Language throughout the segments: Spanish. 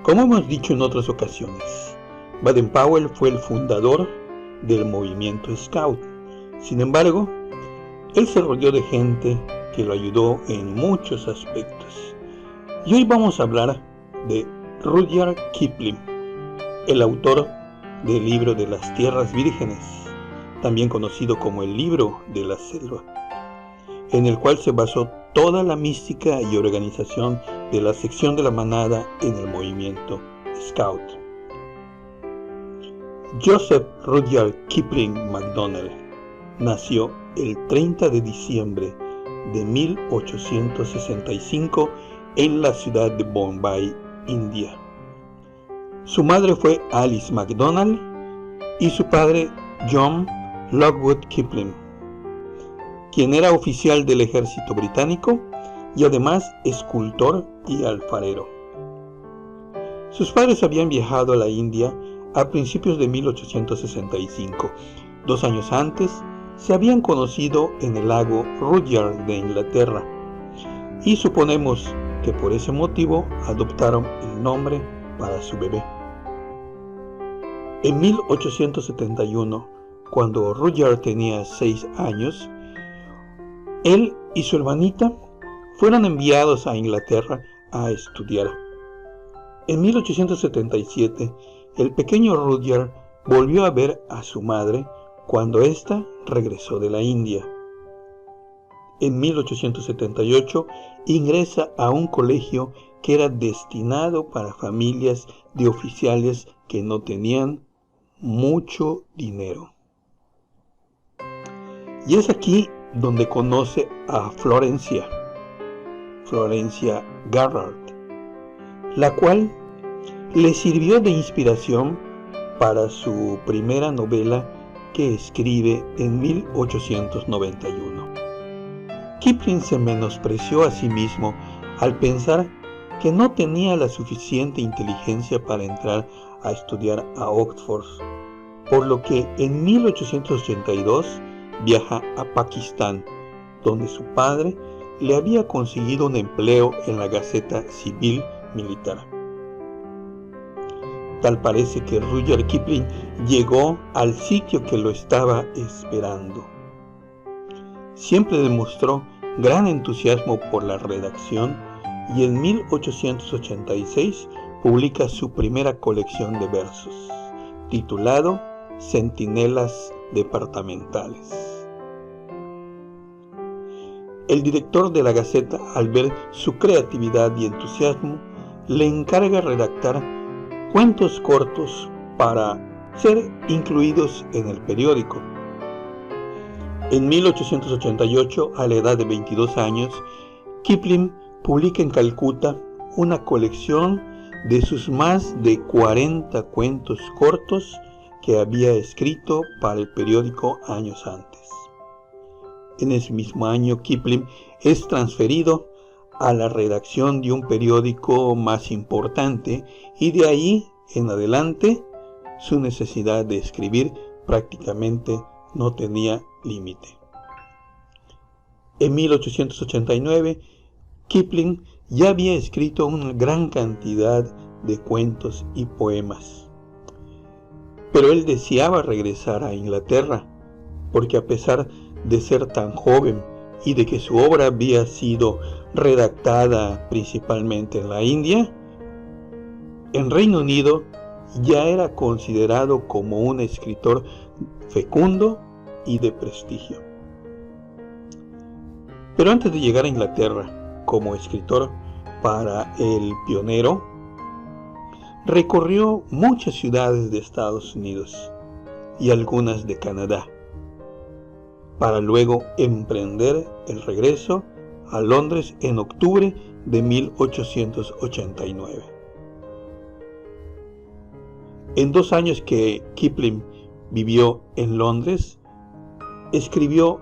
Como hemos dicho en otras ocasiones, Baden-Powell fue el fundador del movimiento Scout. Sin embargo, él se rodeó de gente que lo ayudó en muchos aspectos. Y hoy vamos a hablar de Rudyard Kipling, el autor del libro de las Tierras Vírgenes, también conocido como el libro de la selva, en el cual se basó toda la mística y organización de la sección de la manada en el movimiento Scout. Joseph Rudyard Kipling MacDonald nació el 30 de diciembre de 1865 en la ciudad de Bombay, India. Su madre fue Alice MacDonald y su padre John Lockwood Kipling, quien era oficial del ejército británico y además escultor y alfarero. Sus padres habían viajado a la India a principios de 1865. 2 años antes se habían conocido en el lago Rudyard de Inglaterra y suponemos que por ese motivo adoptaron el nombre para su bebé. En 1871, cuando Rudyard tenía 6 años, él y su hermanita fueron enviados a Inglaterra a estudiar. En 1877, el pequeño Rudyard volvió a ver a su madre cuando ésta regresó de la India. En 1878 ingresa a un colegio que era destinado para familias de oficiales que no tenían mucho dinero. Y es aquí donde conoce a Florencia Garrard, la cual le sirvió de inspiración para su primera novela que escribe en 1891. Kipling se menospreció a sí mismo al pensar que no tenía la suficiente inteligencia para entrar a estudiar a Oxford, por lo que en 1882 viaja a Pakistán, donde su padre le había conseguido un empleo en la Gaceta Civil Militar. Tal parece que Rudyard Kipling llegó al sitio que lo estaba esperando. Siempre demostró gran entusiasmo por la redacción y en 1886 publica su primera colección de versos, titulado Centinelas Departamentales. El director de la Gaceta, al ver su creatividad y entusiasmo, le encarga redactar cuentos cortos para ser incluidos en el periódico. En 1888, a la edad de 22 años, Kipling publica en Calcuta una colección de sus más de 40 cuentos cortos que había escrito para el periódico años antes. En ese mismo año, Kipling es transferido a la redacción de un periódico más importante y de ahí en adelante su necesidad de escribir prácticamente no tenía límite. En 1889, Kipling ya había escrito una gran cantidad de cuentos y poemas, pero él deseaba regresar a Inglaterra, porque a pesar de ser tan joven y de que su obra había sido redactada principalmente en la India, en Reino Unido ya era considerado como un escritor fecundo y de prestigio. Pero antes de llegar a Inglaterra como escritor para El Pionero, recorrió muchas ciudades de Estados Unidos y algunas de Canadá, para luego emprender el regreso a Londres en octubre de 1889. En 2 años que Kipling vivió en Londres, escribió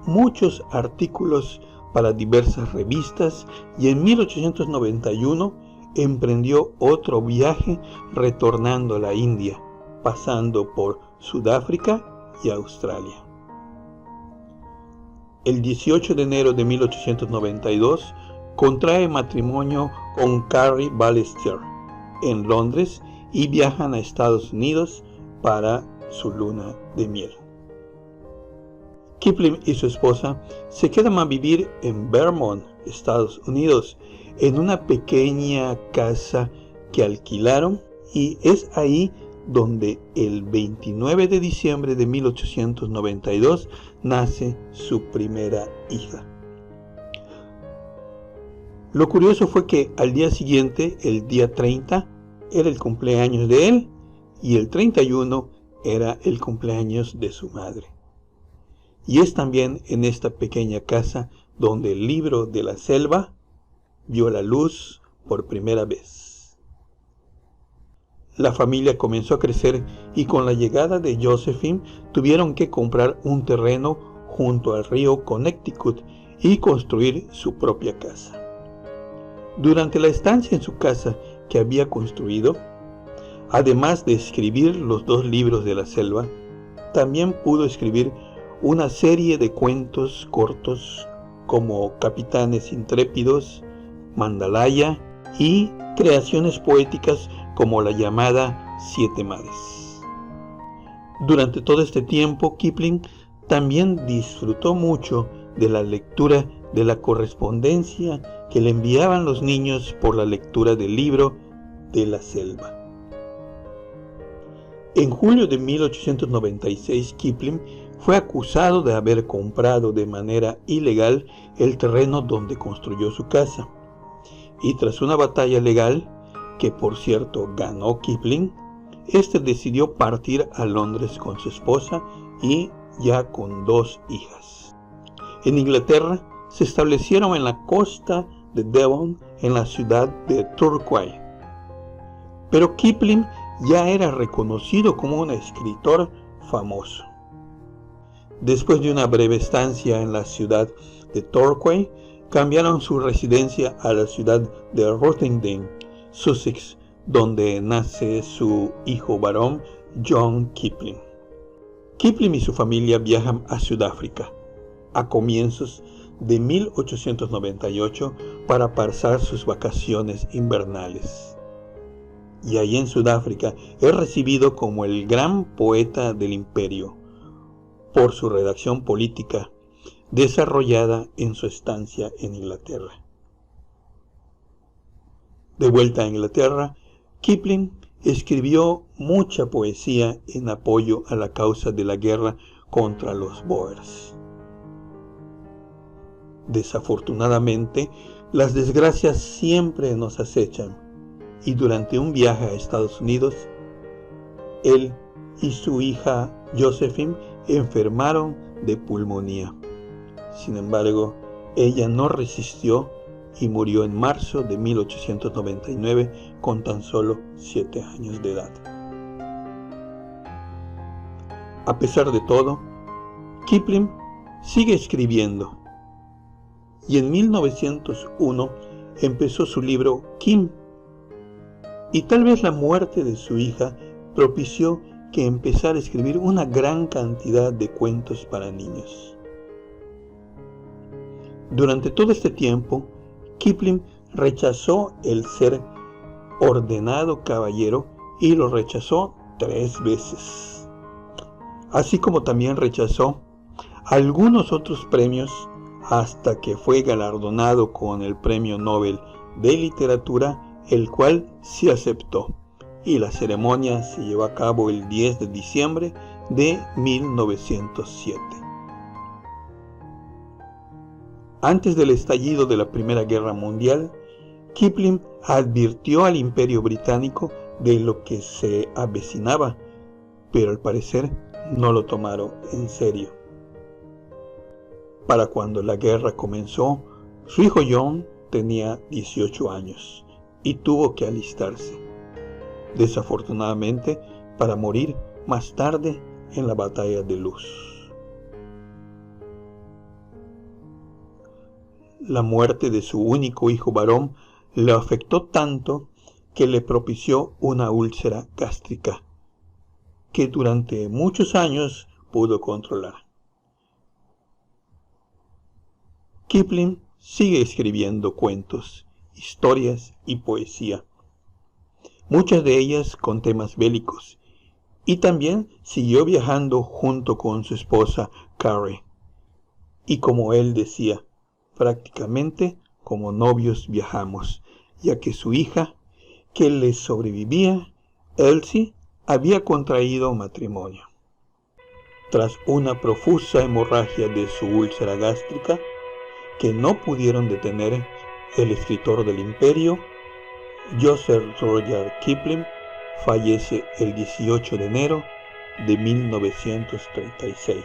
muchos artículos para diversas revistas y en 1891 emprendió otro viaje retornando a la India, pasando por Sudáfrica y Australia. El 18 de enero de 1892 contrae matrimonio con Carrie Ballester, en Londres y viajan a Estados Unidos para su luna de miel. Kipling y su esposa se quedan a vivir en Vermont, Estados Unidos, en una pequeña casa que alquilaron, y es ahí donde el 29 de diciembre de 1892 nace su primera hija. Lo curioso fue que al día siguiente, el día 30, era el cumpleaños de él y el 31 era el cumpleaños de su madre. Y es también en esta pequeña casa donde el libro de la selva vio la luz por primera vez. La familia comenzó a crecer y con la llegada de Josephine tuvieron que comprar un terreno junto al río Connecticut y construir su propia casa. Durante la estancia en su casa que había construido, además de escribir los 2 libros de la selva, también pudo escribir una serie de cuentos cortos como Capitanes Intrépidos, Mandalaya y creaciones poéticas como la llamada Siete Mares. Durante todo este tiempo, Kipling también disfrutó mucho de la lectura de la correspondencia que le enviaban los niños por la lectura del libro de la selva. En julio de 1896, Kipling fue acusado de haber comprado de manera ilegal el terreno donde construyó su casa. Y tras una batalla legal, que por cierto ganó Kipling, este decidió partir a Londres con su esposa y ya con 2 hijas. En Inglaterra se establecieron en la costa de Devon, en la ciudad de Torquay. Pero Kipling ya era reconocido como un escritor famoso. Después de una breve estancia en la ciudad de Torquay, cambiaron su residencia a la ciudad de Rottingdean, Sussex, donde nace su hijo varón, John Kipling. Kipling y su familia viajan a Sudáfrica a comienzos de 1898 para pasar sus vacaciones invernales. Y ahí en Sudáfrica es recibido como el gran poeta del imperio por su redacción política desarrollada en su estancia en Inglaterra. De vuelta a Inglaterra, Kipling escribió mucha poesía en apoyo a la causa de la guerra contra los Boers. Desafortunadamente, las desgracias siempre nos acechan, y durante un viaje a Estados Unidos, él y su hija Josephine enfermaron de pulmonía. Sin embargo, ella no resistió y murió en marzo de 1899 con tan solo 7 años de edad. A pesar de todo, Kipling sigue escribiendo y en 1901 empezó su libro Kim, y tal vez la muerte de su hija propició que empezara a escribir una gran cantidad de cuentos para niños. Durante todo este tiempo, Kipling rechazó el ser ordenado caballero y lo rechazó 3 veces. Así como también rechazó algunos otros premios hasta que fue galardonado con el Premio Nobel de Literatura, el cual sí aceptó, y la ceremonia se llevó a cabo el 10 de diciembre de 1907. Antes del estallido de la Primera Guerra Mundial, Kipling advirtió al Imperio Británico de lo que se avecinaba, pero al parecer no lo tomaron en serio. Para cuando la guerra comenzó, su hijo John tenía 18 años y tuvo que alistarse, desafortunadamente para morir más tarde en la batalla de Loos. La muerte de su único hijo varón le afectó tanto que le propició una úlcera gástrica, que durante muchos años pudo controlar. Kipling sigue escribiendo cuentos, historias y poesía. muchas de ellas con temas bélicos, y también siguió viajando junto con su esposa Carrie. Y como él decía, prácticamente como novios viajamos, ya que su hija, que les sobrevivía, Elsie, había contraído matrimonio. Tras una profusa hemorragia de su úlcera gástrica, que no pudieron detener, el escritor del Imperio, Joseph Rudyard Kipling, fallece el 18 de enero de 1936,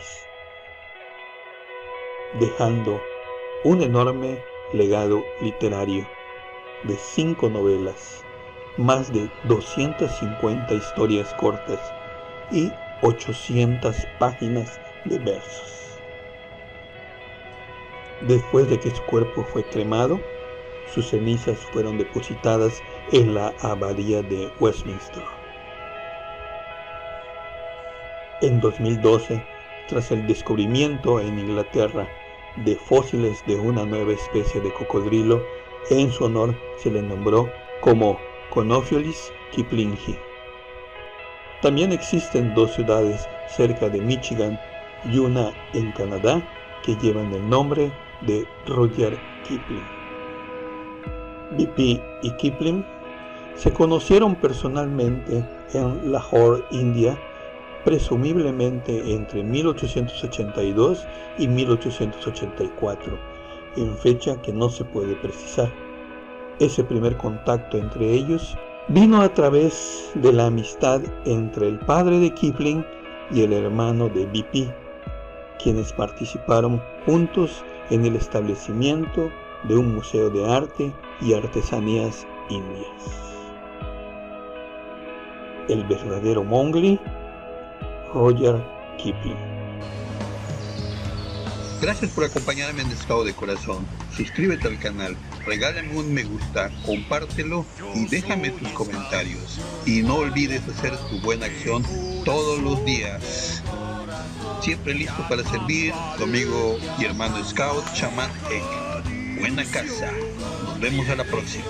dejando un enorme legado literario de 5 novelas, más de 250 historias cortas y 800 páginas de versos. Después de que su cuerpo fue cremado, sus cenizas fueron depositadas en la abadía de Westminster. En 2012, tras el descubrimiento en Inglaterra de fósiles de una nueva especie de cocodrilo, en su honor se le nombró como Conopheles kiplingi. También existen 2 ciudades cerca de Michigan y una en Canadá que llevan el nombre de Rudyard Kipling. BP y Kipling se conocieron personalmente en Lahore, India, presumiblemente entre 1882 y 1884, en fecha que no se puede precisar. Ese primer contacto entre ellos vino a través de la amistad entre el padre de Kipling y el hermano de BP, quienes participaron juntos en el establecimiento de un museo de arte y artesanías indias. El verdadero Mowgli, Rudyard Kipling. Gracias por acompañarme en Estado de Corazón. Suscríbete al canal, regálame un me gusta, compártelo y déjame tus comentarios. Y no olvides hacer tu buena acción todos los días. Siempre listo para servir, tu amigo y hermano Scout, Chamán Ek. Buena casa. Nos vemos a la próxima.